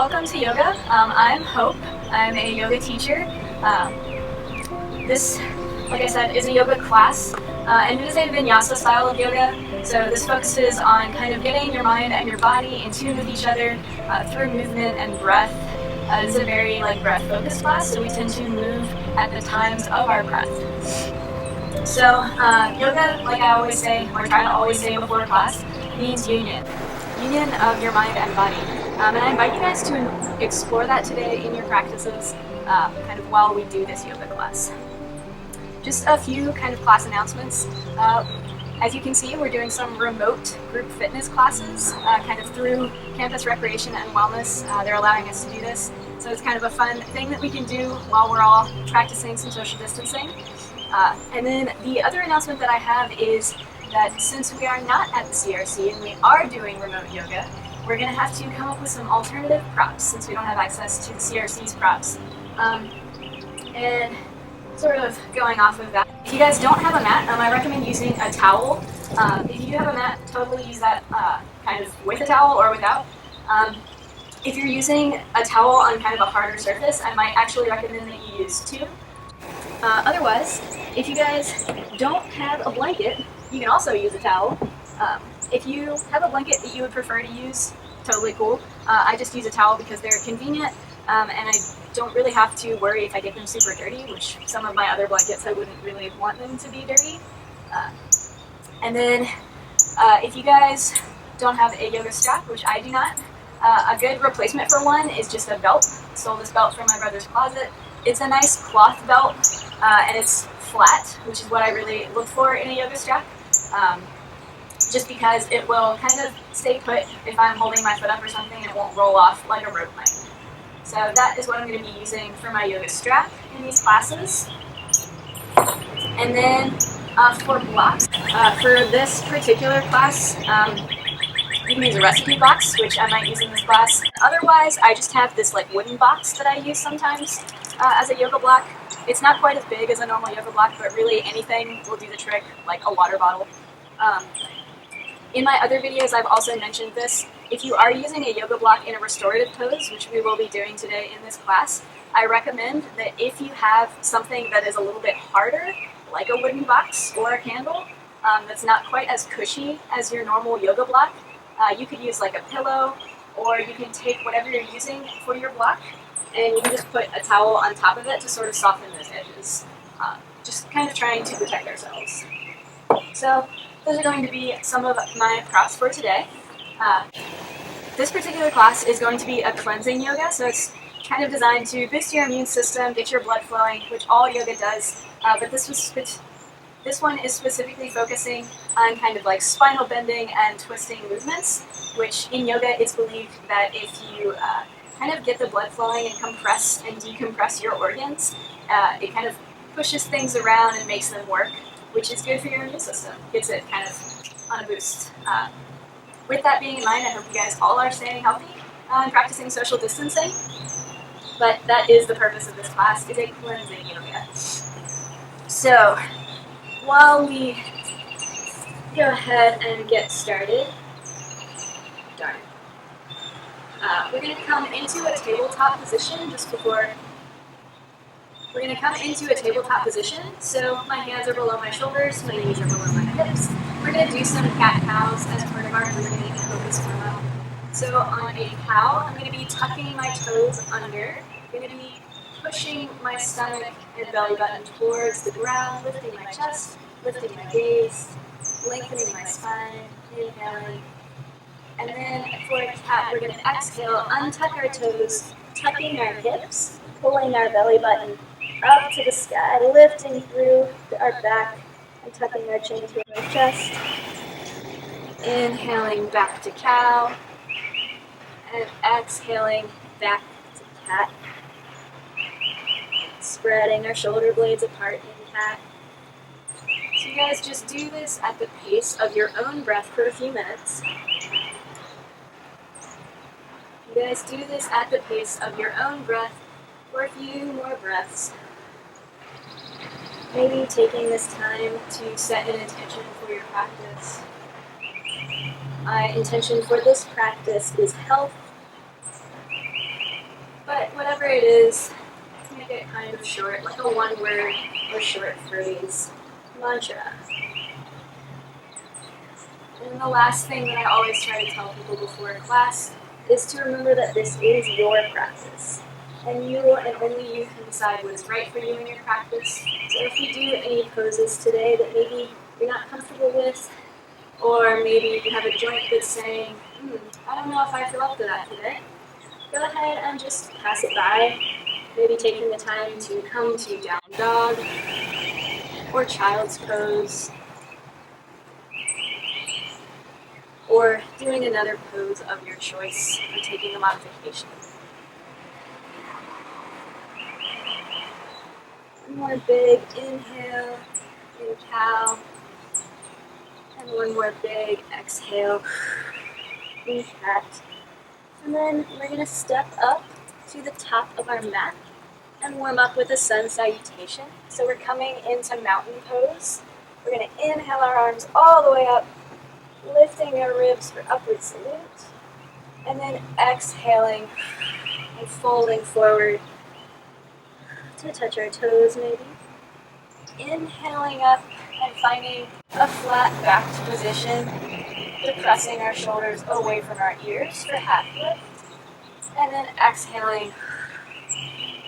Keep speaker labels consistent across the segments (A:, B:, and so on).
A: welcome to yoga. I'm Hope. I'm a yoga teacher. This, like I said, is a yoga class, and it is a vinyasa style of yoga. So this focuses on kind of getting your mind and your body in tune with each other through movement and breath. It is a very breath-focused class, so we tend to move at the times of our breath. So yoga, like I always say, or try to always say before class, means union. Union of your mind and body. And I invite you guys to explore that today in your practices, kind of while we do this yoga class. Just a few kind of class announcements. As you can see, we're doing some remote group fitness classes, kind of through Campus Recreation and Wellness. They're allowing us to do this. So it's kind of a fun thing that we can do while we're all practicing some social distancing. And then the other announcement that I have is that since we are not at the CRC and we are doing remote yoga, we're going to have to come up with some alternative props since we don't have access to the CRC's props. And sort of going off of that, if you guys don't have a mat, I recommend using a towel. If you do have a mat, totally use that kind of with a towel or without. If you're using a towel on kind of a harder surface, I might actually recommend that you use two. Otherwise, if you guys don't have a blanket, you can also use a towel. If you have a blanket that you would prefer to use, totally cool. I just use a towel because they're convenient, and I don't really have to worry if I get them super dirty, which some of my other blankets I wouldn't really want them to be dirty. And then if you guys don't have a yoga strap, which I do not, a good replacement for one is just a belt. I stole this belt from my brother's closet. It's a nice cloth belt, and it's flat, which is what I really look for in a yoga strap, just because it will kind of stay put if I'm holding my foot up or something, and it won't roll off like a rope might. So that is what I'm going to be using for my yoga strap in these classes. And then for blocks, for this particular class, you can use a recipe box, which I might use in this class. Otherwise, I just have this wooden box that I use sometimes as a yoga block. It's not quite as big as a normal yoga block, but really anything will do the trick, like a water bottle. In my other videos, I've also mentioned this. If you are using a yoga block in a restorative pose, which we will be doing today in this class, I recommend that if you have something that is a little bit harder, like a wooden box or a candle, that's not quite as cushy as your normal yoga block, you could use like a pillow, or you can take whatever you're using for your block, and you can just put a towel on top of it to sort of soften those edges. Just kind of trying to protect ourselves. So those are going to be some of my props for today. This particular class is going to be a cleansing yoga, so it's kind of designed to boost your immune system, get your blood flowing, which all yoga does, but this one is specifically focusing on kind of like spinal bending and twisting movements, which in yoga it's believed that if you kind of get the blood flowing and compress and decompress your organs, it kind of pushes things around and makes them work, which is good for your immune system. Gets it kind of on a boost. With that being in mind, I hope you guys all are staying healthy and practicing social distancing. But that is the purpose of this class, is a cleansing yoga. So, while we go ahead and get started, we're going to come into a tabletop position just before. We're going to come into a tabletop position, so my hands are below my shoulders, my knees are below my hips. We're going to do some cat-cows as part of our breathing and focus warm-up. So on a cow, I'm going to be tucking my toes under. I'm going to be pushing my stomach and belly button towards the ground, lifting my chest, lifting my gaze, lengthening my spine, inhaling. And then for a cat, we're going to exhale, untuck our toes, tucking our hips, pulling our belly button up to the sky, lifting through our back and tucking our chin to our chest. Inhaling back to cow and exhaling back to cat. Spreading our shoulder blades apart in cat. So you guys just do this at the pace of your own breath for a few minutes. You guys do this at the pace of your own breath for a few more breaths. Maybe taking this time to set an intention for your practice. My intention for this practice is health, But whatever it is, make it kind of short, like a one-word or short phrase mantra. And the last thing that I always try to tell people before a class is to remember that this is your practice. And you and only you can decide what is right for you in your practice. So if you do any poses today that maybe you're not comfortable with, or maybe you have a joint that's saying, I don't know if I feel up to that today, go ahead and just pass it by. Maybe taking the time to come to down dog or child's pose, or doing another pose of your choice, or taking a modification. One more big inhale in cow, and one more big exhale in cat. And then we're going to step up to the top of our mat and warm up with a sun salutation. So we're coming into mountain pose. We're going to inhale our arms all the way up, lifting our ribs for upward salute, and then exhaling and folding forward to touch our toes maybe. Inhaling up and finding a flat backed position, depressing our shoulders away from our ears for half lift, and then exhaling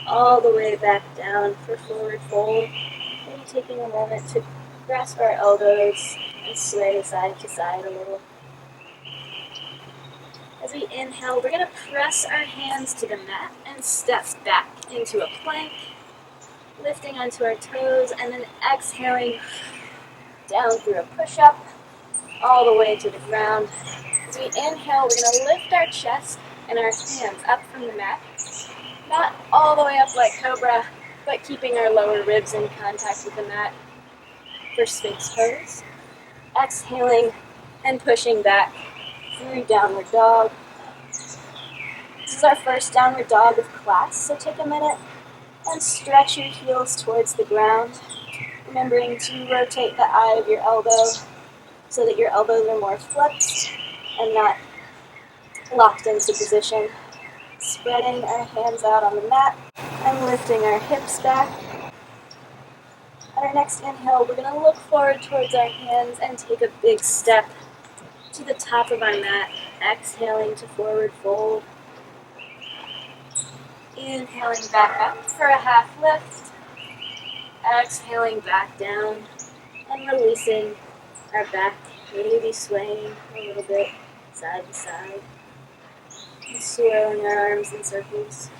A: all the way back down for forward fold, maybe taking a moment to grasp our elbows and sway side to side a little. As we inhale, we're going to press our hands to the mat and step back into a plank, lifting onto our toes, and then exhaling down through a push-up, all the way to the ground. As we inhale, we're going to lift our chest and our hands up from the mat, not all the way up like cobra, but keeping our lower ribs in contact with the mat for Sphinx pose. Exhaling and pushing back through downward dog. This is our first downward dog of class, so take a minute and stretch your heels towards the ground, remembering to rotate the eye of your elbow so that your elbows are more flexed and not locked into position. Spreading our hands out on the mat and lifting our hips back. On our next inhale, we're going to look forward towards our hands and take a big step to the top of our mat, exhaling to forward fold. Inhaling back up for a half lift, exhaling back down, and releasing our back, maybe swaying a little bit side to side, and swirling our arms in circles.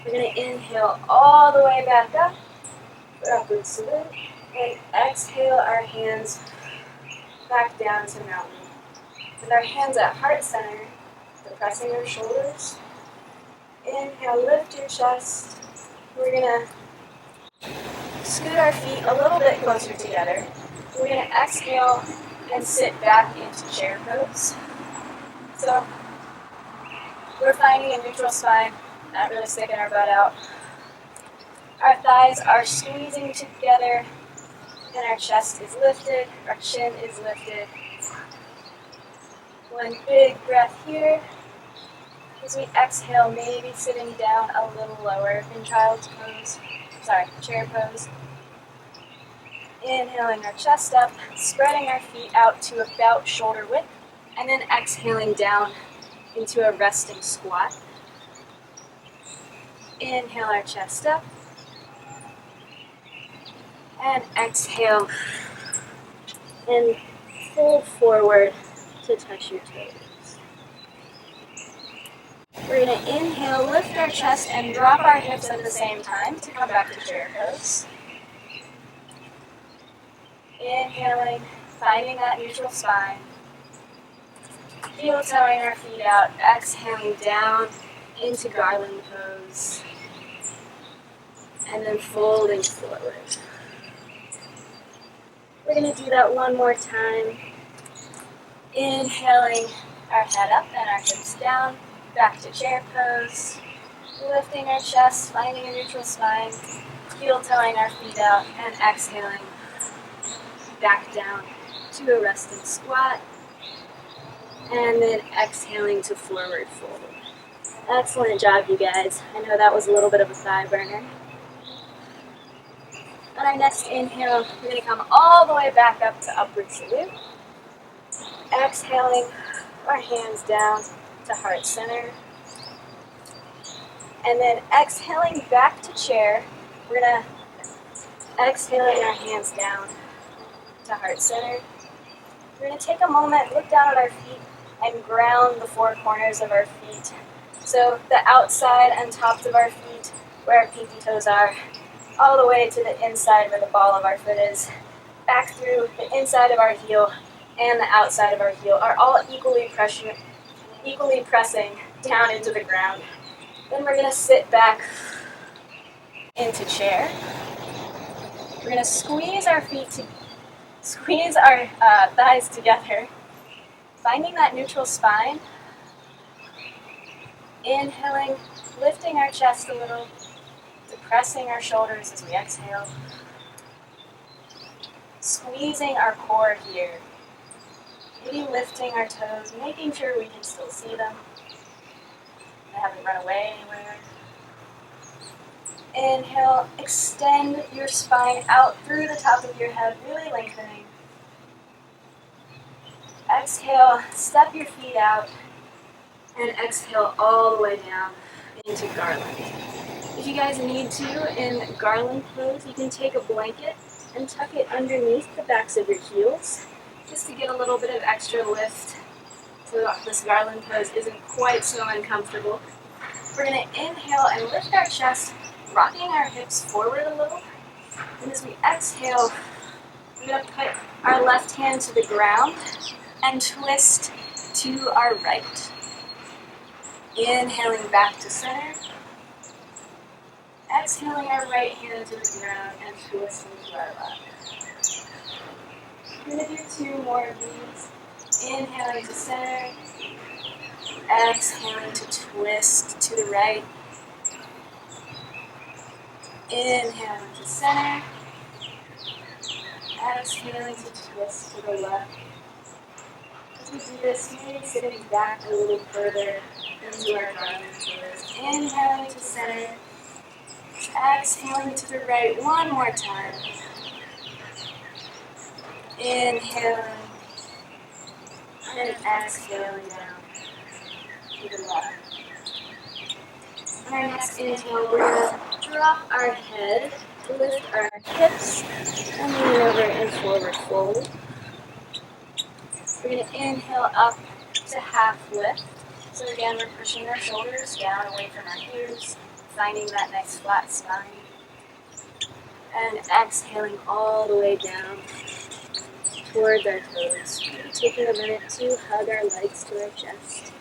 A: We're going to inhale all the way back up for upward salute, and exhale our hands back down to mountain. With our hands at heart center, depressing our shoulders. Inhale, lift your chest. We're going to scoot our feet a little bit closer together. We're going to exhale and sit back into chair pose. So we're finding a neutral spine, not really sticking our butt out. Our thighs are squeezing together, and our chest is lifted, our chin is lifted. One big breath here. As we exhale, maybe sitting down a little lower in chair pose. Inhaling our chest up, spreading our feet out to about shoulder width, and then exhaling down into a resting squat. Inhale our chest up, and exhale, and fold forward to touch your toes. We're going to inhale, lift our chest, and drop our hips at the same time to come back to chair pose. Inhaling, finding that neutral spine. Heel toeing our feet out, exhaling down into garland pose. And then folding forward. We're going to do that one more time. Inhaling our head up and our hips down. Back to chair pose, lifting our chest, finding a neutral spine, heel toeing our feet out, and exhaling back down to a resting squat, and then exhaling to forward fold. Excellent job, you guys. I know that was a little bit of a thigh burner. On our next inhale, we're going to come all the way back up to upward salute. Exhaling our hands down to heart center. And then exhaling back to chair, we're going to exhaling our hands down to heart center. We're going to take a moment, look down at our feet, and ground the four corners of our feet. So the outside and tops of our feet, where our pinky toes are, all the way to the inside where the ball of our foot is, back through the inside of our heel and the outside of our heel are all equally pressing down into the ground. Then we're going to sit back into chair. We're going to squeeze our thighs together, finding that neutral spine. Inhaling, lifting our chest a little, depressing our shoulders as we exhale. Squeezing our core here. Maybe lifting our toes, making sure we can still see them. They haven't run away anywhere. Inhale, extend your spine out through the top of your head, really lengthening. Exhale, step your feet out, and exhale all the way down into garland. If you guys need to, in garland pose, you can take a blanket and tuck it underneath the backs of your heels, just to get a little bit of extra lift so that this garland pose isn't quite so uncomfortable. We're going to inhale and lift our chest, rocking our hips forward a little. And as we exhale, we're going to put our left hand to the ground and twist to our right. Inhaling back to center. Exhaling our right hand to the ground and twisting to our left. We're going to do two more of these. Inhaling to center. Exhaling to twist to the right. Inhaling to center. Exhaling to twist to the left. As we do this, maybe sitting back a little further into our garland pose. Inhaling to center. Exhaling to the right one more time. Inhaling and exhaling down to the left. On our next inhale, we're going to drop our head, lift our hips, and lean over and forward fold. We're going to inhale up to half lift. So again, we're pushing our shoulders down away from our ears, finding that nice flat spine. And exhaling all the way down towards our toes. Taking a minute to hug our legs to our chest.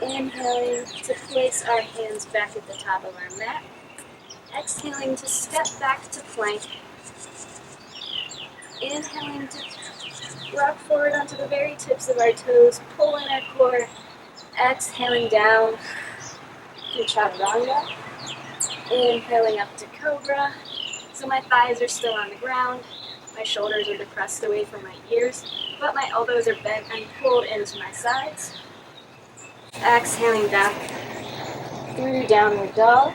A: Inhaling to place our hands back at the top of our mat. Exhaling to step back to plank. Inhaling to rock forward onto the very tips of our toes, pull in our core. Exhaling down to chaturanga. Inhaling up to cobra. So my thighs are still on the ground. My shoulders are depressed away from my ears, but my elbows are bent and pulled into my sides. Exhaling back through downward dog.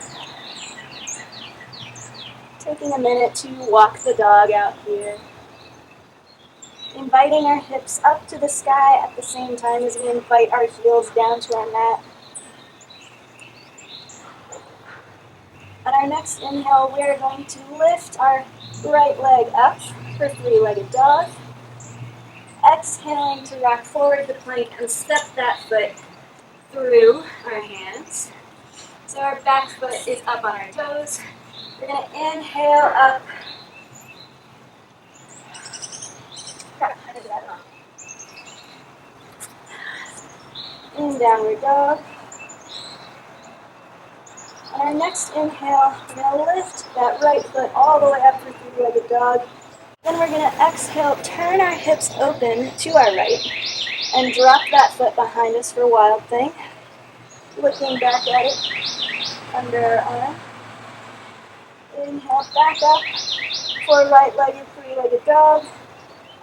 A: Taking a minute to walk the dog out here. Inviting our hips up to the sky at the same time as we invite our heels down to our mat. On our next inhale, we are going to lift our right leg up for three-legged dog. Exhaling to rock forward the plank and step that foot through our hands. So our back foot is up on our toes. We're going to inhale up. In downward dog. On our next inhale, we're going to lift that right foot all the way up for three-legged dog. Then we're going to exhale, turn our hips open to our right, and drop that foot behind us for Wild Thing. Looking back at it under our arm. Inhale, back up for right-legged, three-legged dog.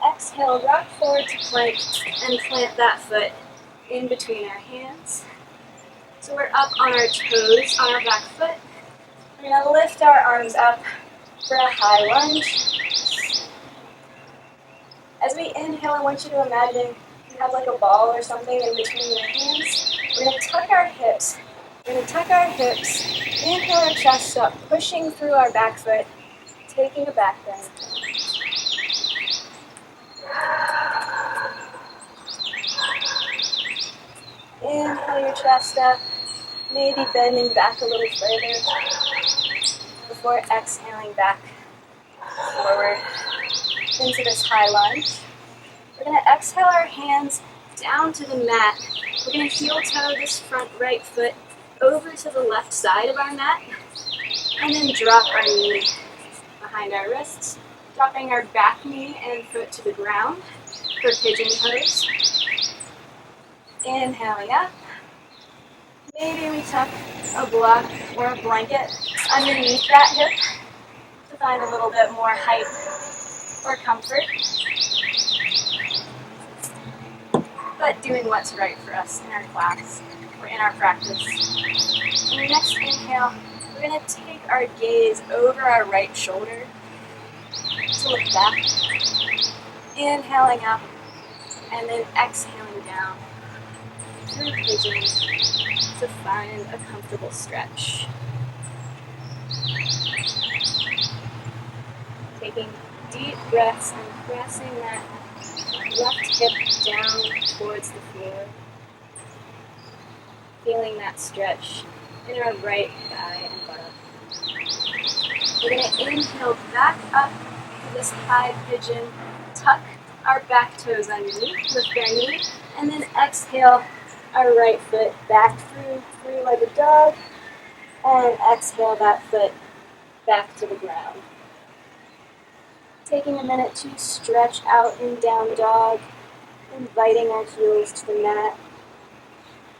A: Exhale, rock forward to plank, and plant that foot in between our hands. So we're up on our toes, on our back foot. We're going to lift our arms up for a high lunge. As we inhale, I want you to imagine you have like a ball or something in between your hands. We're going to tuck our hips. We're going to tuck our hips, inhale our chest up, pushing through our back foot, taking a back bend. Inhale your chest up, maybe bending back a little further before exhaling back forward into this high lunge. We're going to exhale our hands down to the mat. We're going to heel toe this front right foot over to the left side of our mat, and then drop our knee behind our wrists, dropping our back knee and foot to the ground for pigeon pose. Inhaling up. Maybe we tuck a block or a blanket underneath that hip to find a little bit more height or comfort. But doing what's right for us in our class or in our practice. On your next inhale, we're going to take our gaze over our right shoulder to look back. Inhaling up and then exhaling down through pigeon to find a comfortable stretch. Taking deep breaths and pressing that left hip down towards the floor. Feeling that stretch in our right thigh and butt. We're going to inhale back up to this high pigeon, tuck our back toes underneath, lift our knee, and then exhale our right foot back through three-legged dog, and exhale that foot back to the ground. Taking a minute to stretch out in down dog, inviting our heels to the mat,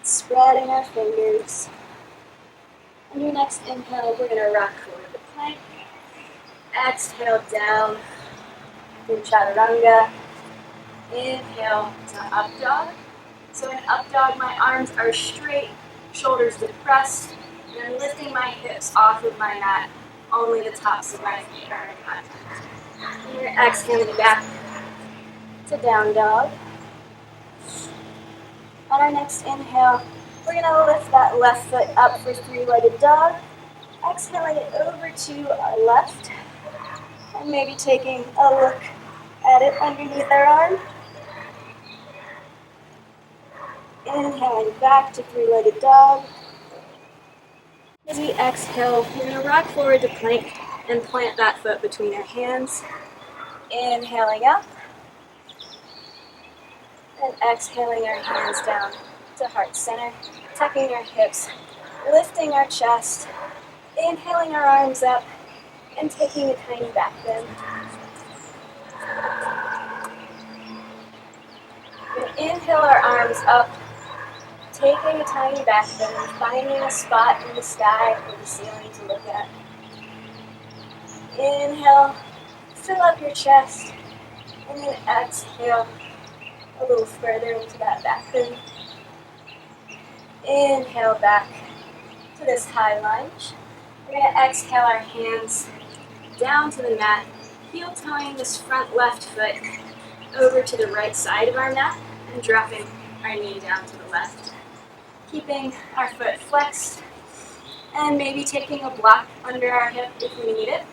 A: spreading our fingers. On your next inhale, we're going to rock forward to plank. Exhale down in chaturanga. Inhale to up dog. So in up dog, my arms are straight, shoulders depressed, and I'm lifting my hips off of my mat. Only the tops of my feet are in contact. And you're exhaling back to down dog. On our next inhale, we're going to lift that left foot up for three-legged dog. Exhaling it over to our left, and maybe taking a look at it underneath our arm. Inhaling back to three-legged dog. As we exhale, we're going to rock forward to plank and plant that foot between our hands. Inhaling up. And exhaling our hands down to heart center, tucking our hips, lifting our chest, inhaling our arms up, and taking a tiny back bend. We inhale our arms up, taking a tiny back bend, finding a spot in the sky or the ceiling to look at. Inhale, fill up your chest, and then exhale a little further into that back bend. Inhale back to this high lunge. We're going to exhale our hands down to the mat, heel toeing this front left foot over to the right side of our mat and dropping our knee down to the left. Keeping our foot flexed and maybe taking a block under our hip if we need it,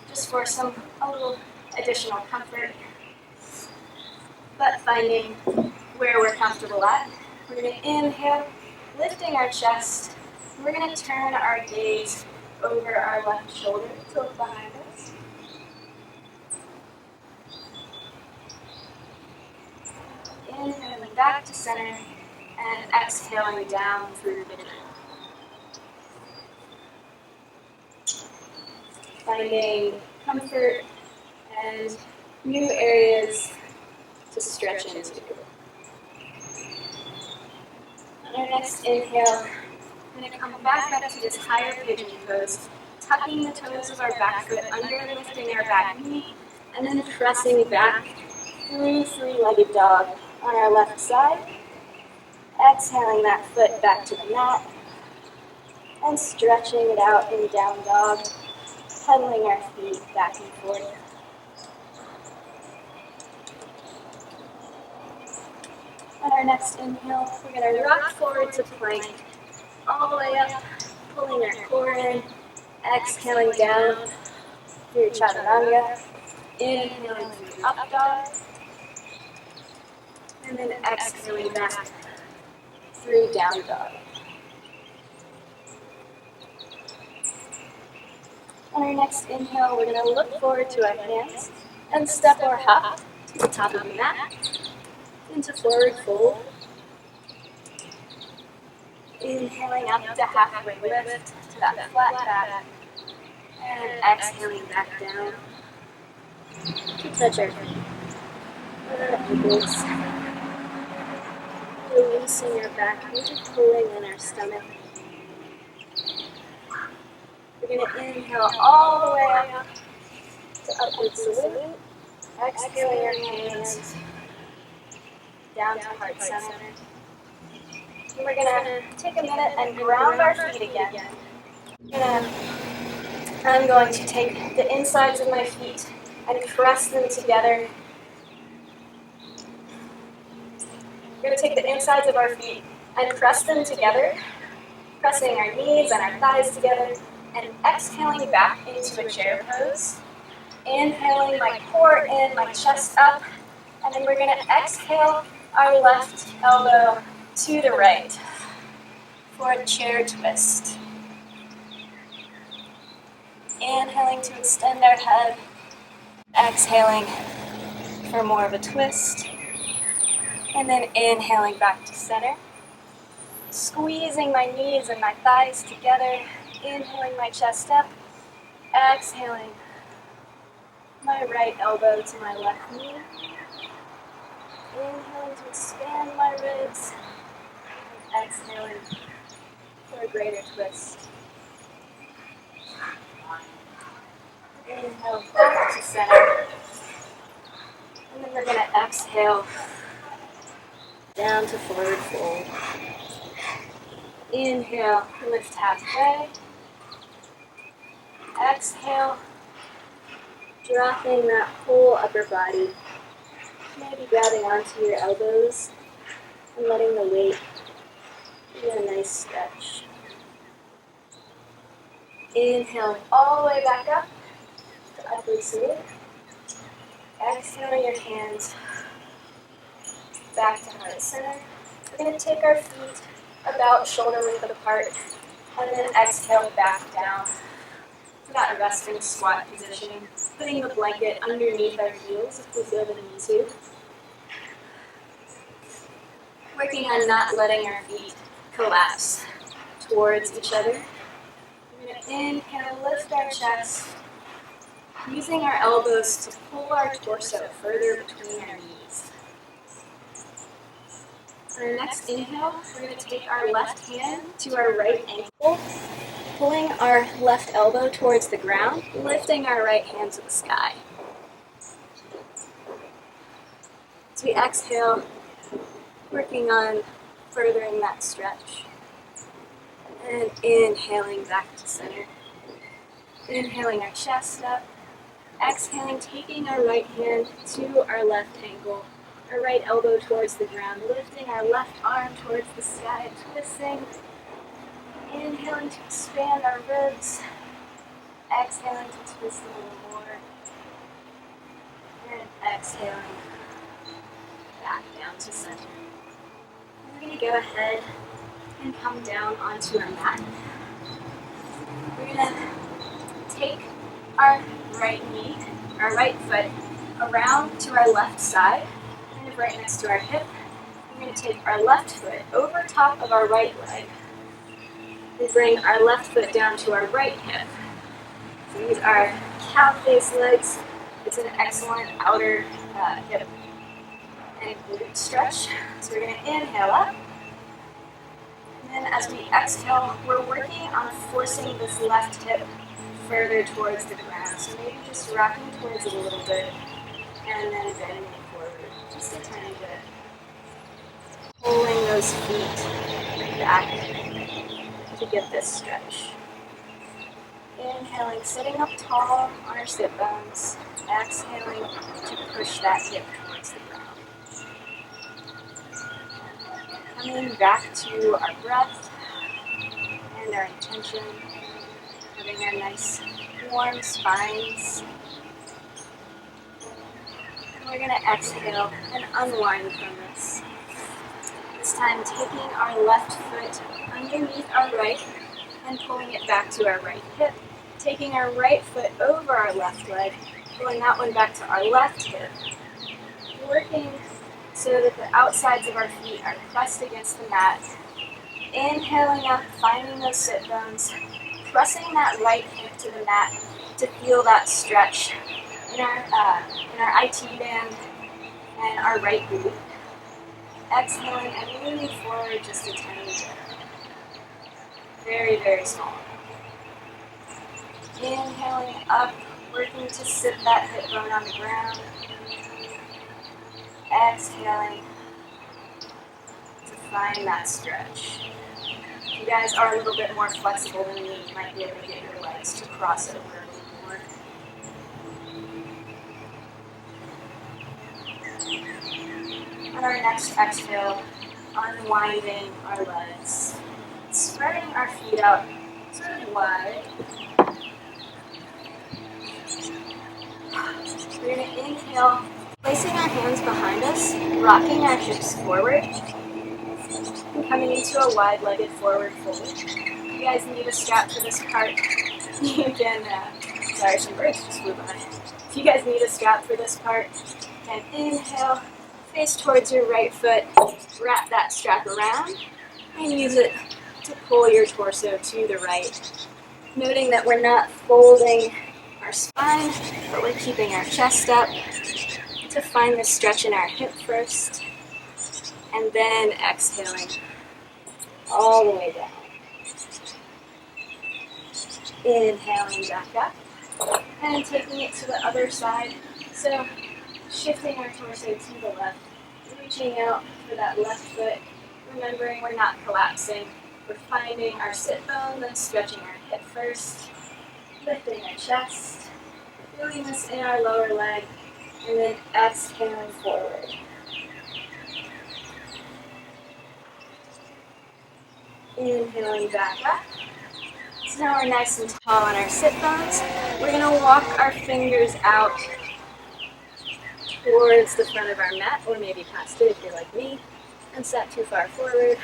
A: just for a little additional comfort. But finding where we're comfortable at. We're going to inhale, lifting our chest. We're going to turn our gaze over our left shoulder to look behind us. Inhaling back to center and exhaling down through the neck. Finding comfort and new areas to stretch into. On our next inhale, we're going to come back up to this higher pigeon pose, tucking the toes of our back foot under and lifting our back knee, and then pressing back through three-legged dog on our left side.
B: Exhaling that foot back to the mat and stretching it out in down dog, pedaling our feet back and forth. On our next inhale, we're going to rock forward to plank, all the way up, pulling our core in, exhaling down through chaturanga, inhaling through up dog, and then exhaling back through down dog. On our next inhale, we're going to look forward to our hands and step or hop to the top of the mat into forward fold. Inhaling up to halfway lift to that flat back, and exhaling back down to touch our feet with our ankles. Releasing our back, maybe pulling in our stomach. We're going to inhale all the way up to upward salute. Exhaling your hands down to heart center. And we're going to take a minute and ground our feet again. I'm going to take the insides of my feet and press them together. We're going to take the insides of our feet and press them together, pressing our knees and our thighs together, and exhaling back into a chair pose. Inhaling my core in, my chest up, and then we're going to exhale our left elbow to the right for a chair twist. Inhaling to extend our head, exhaling for more of a twist, and then inhaling back to center. Squeezing my knees and my thighs together, inhaling my chest up, exhaling my right elbow to my left knee. Inhaling to expand my ribs, and exhaling for a greater twist. Inhale back to center. And then we're going to exhale down to forward fold. Inhale, lift halfway. Exhale, dropping that whole upper body. Maybe grabbing onto your elbows and letting the weight give you a nice stretch. Inhaling all the way back up to upward salute. Exhaling your hands back to heart center. We're going to take our feet about shoulder width apart and then exhale back down to that resting squat position. Putting the blanket underneath our heels if we feel the need to. Working on not letting our feet collapse towards each other. We're going to inhale, lift our chest, using our elbows to pull our torso further between our knees. On our next inhale, we're going to take our left hand to our right ankle, pulling our left elbow towards the ground, lifting our right hand to the sky. As we exhale, working on furthering that stretch. And inhaling back to center. Inhaling our chest up. Exhaling, taking our right hand to our left ankle, our right elbow towards the ground, lifting our left arm towards the sky, twisting. Inhaling to expand our ribs. Exhaling to twist a little more. And exhaling back down to center. And we're going to go ahead and come down onto our mat. We're going to take our right knee, our right foot, around to our left side, kind of right next to our hip. We're going to take our left foot over top of our right leg. We bring our left foot down to our right hip. So these are cow-face legs. It's an excellent outer hip and glute stretch. So we're going to inhale up. And then as we exhale, we're working on forcing this left hip further towards the ground. So maybe just rocking towards it a little bit and then bending it forward just a tiny bit.
A: pulling those feet back to get this stretch. Inhaling, sitting up tall on our sit bones. Exhaling to push that hip towards the ground. Coming back to our breath and our intention. Having our nice warm spines. And we're going to exhale and unwind from this. This time taking our left foot underneath our right and pulling it back to our right hip. Taking our right foot over our left leg, pulling that one back to our left hip. Working so that the outsides of our feet are pressed against the mat. Inhaling up, finding those sit bones. Pressing that right hip to the mat to feel that stretch in our IT band and our right glute. Exhaling and moving forward just a tiny bit. Very, very small. Inhaling up, working to sit that hip bone on the ground. Exhaling to find that stretch. If you guys are a little bit more flexible than me, you might be able to get your legs to cross over a little more. On our next exhale, unwinding our legs. Spreading our feet out sort of wide. We're going to inhale, placing our hands behind us, rocking our hips forward, and coming into a wide-legged forward fold. If you guys need a strap for this part, you can, sorry, some birds just flew by. If you guys need a strap for this part, you can inhale, face towards your right foot, wrap that strap around, and use it to pull your torso to the right. Noting that we're not folding our spine, but we're keeping our chest up to find the stretch in our hip first, and then exhaling all the way down. Inhaling back up, and taking it to the other side. So shifting our torso to the left, reaching out for that left foot, remembering we're not collapsing. We're finding our sit bones and stretching our hip first, lifting our chest, feeling this in our lower leg, and then exhaling forward. Inhaling back up. So now we're nice and tall on our sit bones. We're going to walk our fingers out towards the front of our mat, or maybe past it if you're like me, and sat too far forward.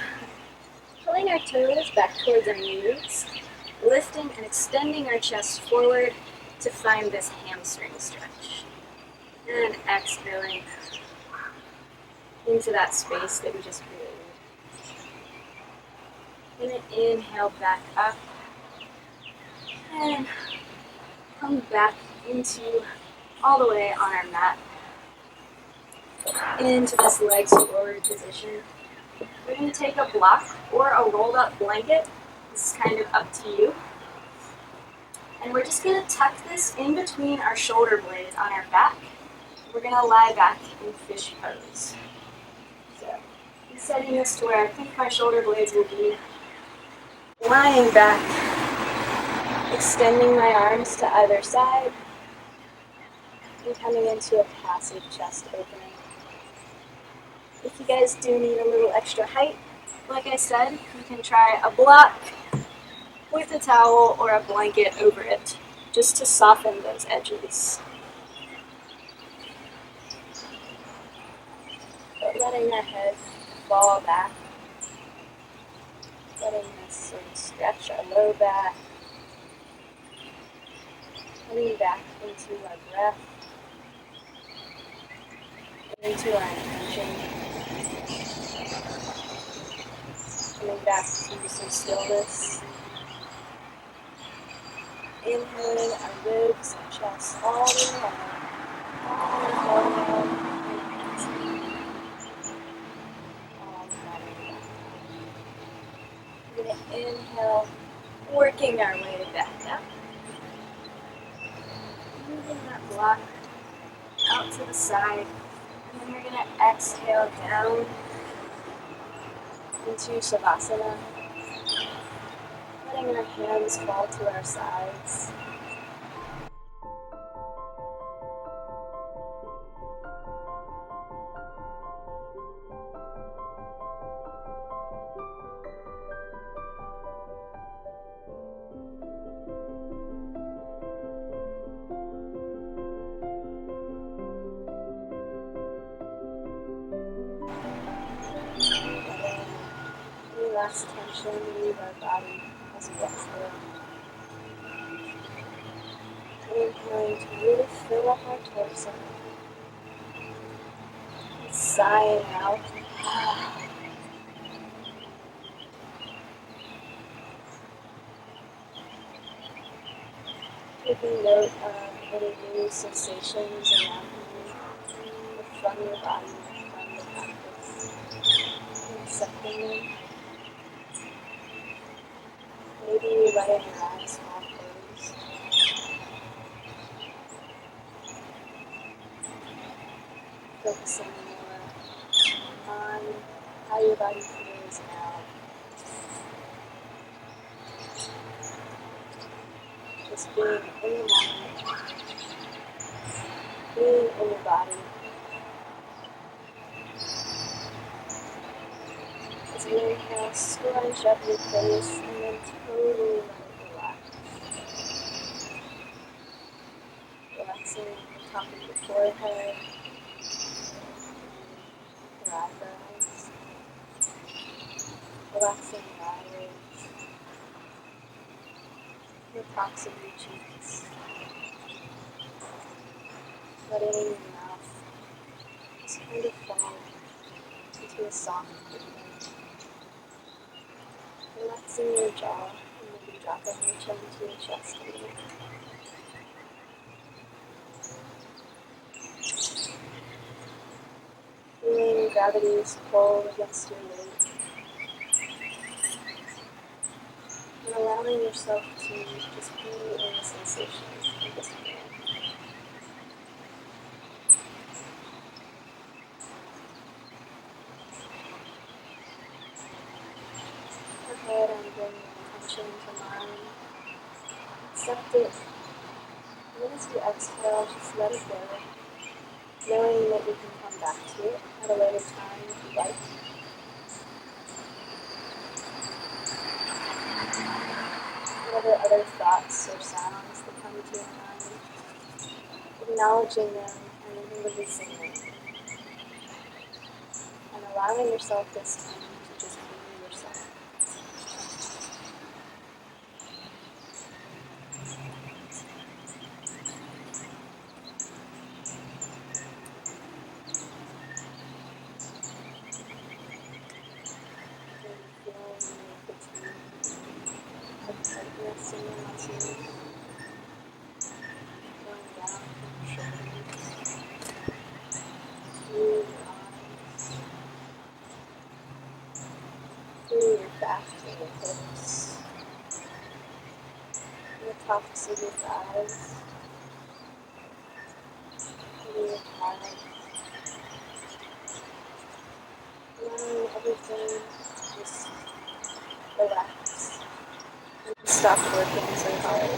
A: Pulling our toes back towards our knees, lifting and extending our chest forward to find this hamstring stretch. And exhaling into that space that we just created. And then inhale back up. And come back into all the way on our mat. Into this legs forward position. We're going to take a block or a rolled up blanket. This is kind of up to you. And we're just going to tuck this in between our shoulder blades on our back. We're going to lie back in fish pose. So I'm setting this to where I think my shoulder blades will be. Lying back, extending my arms to either side, and coming into a passive chest opening. If you guys do need a little extra height, like I said, you can try a block with a towel or a blanket over it, just to soften those edges. But letting our head fall back, letting this sort of stretch our low back, coming back into our breath, into our intention. Coming back to some stillness. Inhaling our ribs and chest all the way out. Inhaling and exhaling. All the way back. We're going to inhale, working our way back up. Moving that block out to the side. And then we're going to exhale down
B: into Shavasana, letting our hands fall to our sides. Any last tension leave our body as we exhale. Inhaling to really fill up our torso. And sighing out. Taking note of any new sensations around you, or from your body, from the practice. And accepting them. Maybe letting your eyes fall closed. Focusing more on how your body feels now. Just being in the moment, being in your body. As you inhale, scrunch up your face and then totally let it relax. Relaxing the top of your forehead, your eyebrows, relaxing your eyelids, the tops of your cheeks, letting your mouth just kind of fall into a soft breathing. Relaxing your jaw and maybe dropping your chin to your chest a little. Feeling gravity's pull against your weight. And allowing yourself to just be in the sensations of this moment. Go ahead and bring your attention to mind. Accept it. And as you exhale, just let it go. Knowing that you can come back to it at a later time if you like. Whatever other thoughts or sounds that come to your mind, acknowledging them and releasing them. And allowing yourself this time to just be yourself. Tightness in your muscles, going down from your shoulders, through your arms, through your back to your hips, the tops of your thighs, through your calves, allowing everything to just relax. Stop working so hard.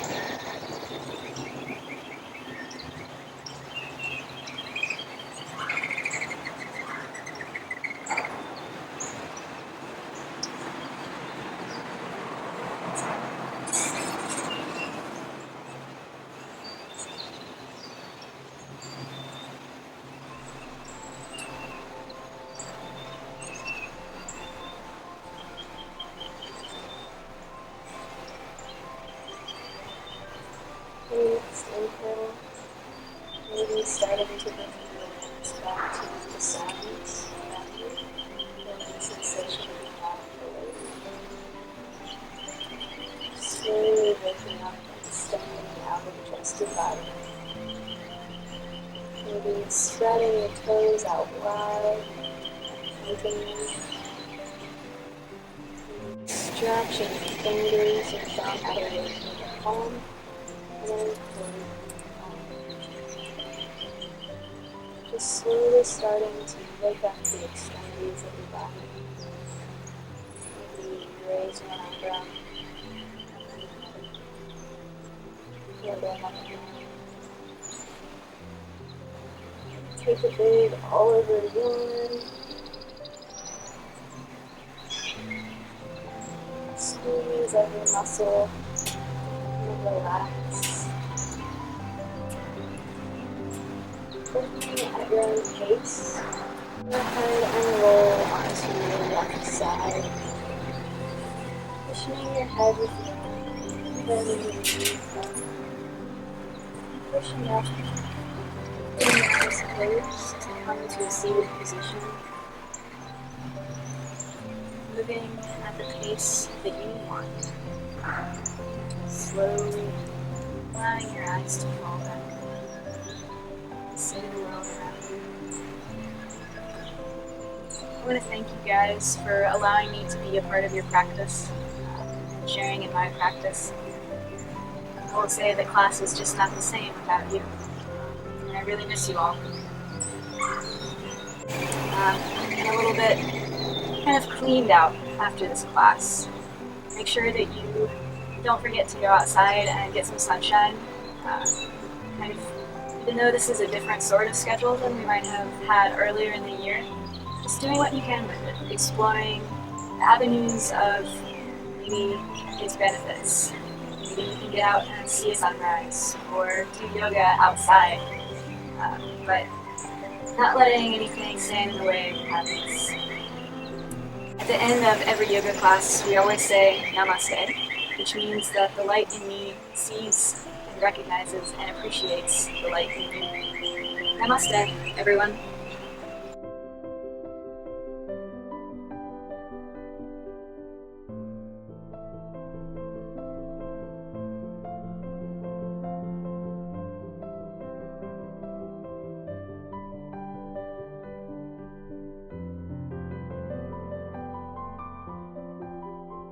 B: Next inhale, maybe starting to bring your awareness back to the sounds around you, the sensation you have below. Slowly waking up and stepping out of just your body. Maybe spreading your toes out wide, pointing them. Stretching your fingers and thumb out away from your palm. And then close your palm. Just slowly starting to wake up the extremities of your body. raise one eyebrow. Feel going up and down. Take a big all over yawn. Squeeze every muscle and relax. Working at your own pace. Go ahead and roll onto your left side. Cushioning your head with your knees. Pushing up. Bring your eyes closed to come to a seated position. Moving at the pace that you want. Slowly allowing your eyes to fall back. See the world around you. I want to thank you guys for allowing me to be a part of your practice, sharing in my practice. I will say the class is just not the same without you. And I really miss you all. And a little bit kind of cleaned out after this class. Make sure that you don't forget to go outside and get some sunshine. Kind of, even though this is a different sort of schedule than we might have had earlier in the year, just doing what you can with it, exploring the avenues of maybe its benefits. Maybe you can get out and see a sunrise or do yoga outside, but not letting anything stand in the way of happiness. At the end of every yoga class, we always say Namaste, which means that the light in me sees and recognizes and appreciates the light in you. Namaste, everyone.